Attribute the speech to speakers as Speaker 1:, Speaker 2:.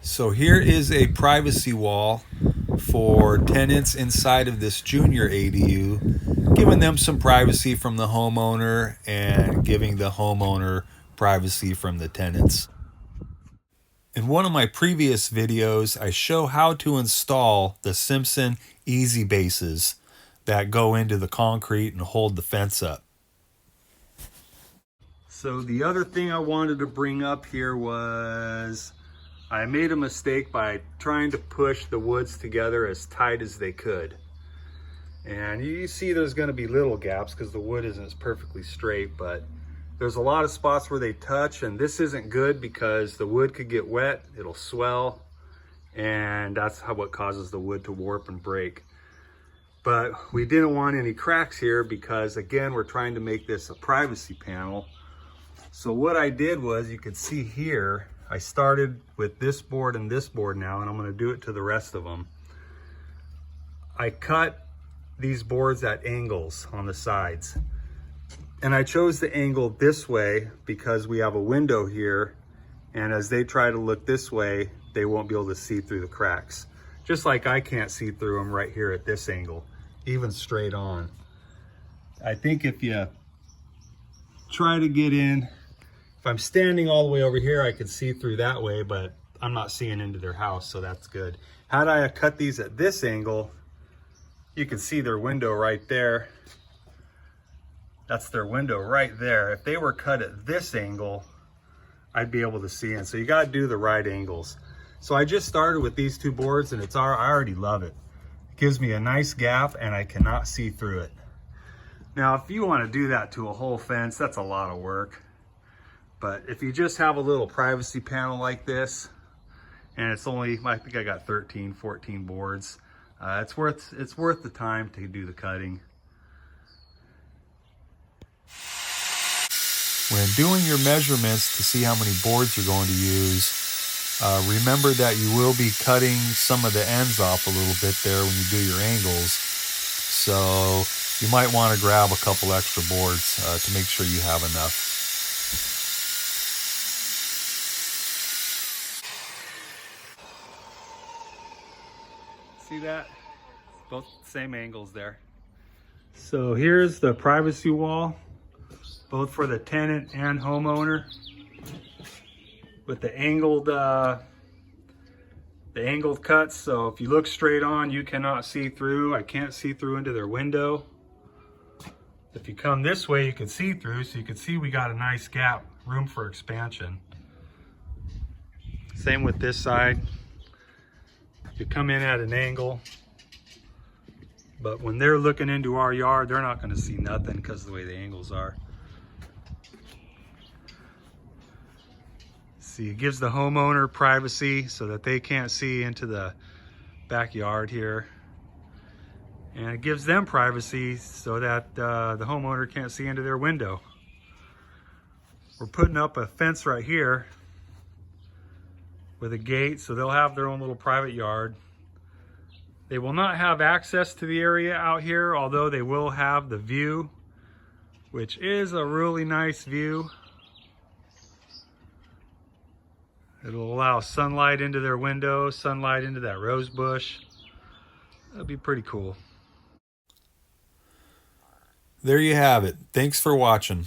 Speaker 1: So here is a privacy wall for tenants inside of this junior ADU, giving them some privacy from the homeowner and giving the homeowner privacy from the tenants. In one of my previous videos, I show how to install the Simpson Easy Bases that go into the concrete and hold the fence up. So the other thing I wanted to bring up here was I made a mistake by trying to push the woods together as tight as they could. And you see there's going to be little gaps because the wood isn't perfectly straight, but there's a lot of spots where they touch, and this isn't good because the wood could get wet, it'll swell, and that's what causes the wood to warp and break. But we didn't want any cracks here because, again, we're trying to make this a privacy panel. So what I did was, you could see here, I started with this board and this board now, and I'm going to do it to the rest of them. I cut these boards at angles on the sides. And I chose the angle this way because we have a window here, and as they try to look this way, they won't be able to see through the cracks. Just like I can't see through them right here at this angle, even straight on. I think if you try to get in, if I'm standing all the way over here, I could see through that way, but I'm not seeing into their house, so that's good. Had I cut these at this angle, you can see their window right there. That's their window right there. If they were cut at this angle, I'd be able to see in. So you gotta do the right angles. So I just started with these two boards, and I already love it. It gives me a nice gap and I cannot see through it. Now, if you wanna do that to a whole fence, that's a lot of work. But if you just have a little privacy panel like this, and it's only, I think I got 13, 14 boards, it's worth the time to do the cutting. When doing your measurements to see how many boards you're going to use, remember that you will be cutting some of the ends off a little bit there when you do your angles. So you might want to grab a couple extra boards to make sure you have enough. See that? Both same angles there. So here's the privacy wall, both for the tenant and homeowner, with the angled cuts. So if you look straight on, you cannot see through. I can't see through into their window. If you come this way, you can see through. So you can see we got a nice gap, room for expansion. Same with this side. You come in at an angle, but when they're looking into our yard, they're not going to see nothing because of the way the angles are. See, it gives the homeowner privacy so that they can't see into the backyard here. And it gives them privacy so that the homeowner can't see into their window. We're putting up a fence right here with a gate, so they'll have their own little private yard. They will not have access to the area out here, although they will have the view, which is a really nice view. It'll allow sunlight into their window, sunlight into that rose bush. That'll be pretty cool. There you have it. Thanks for watching.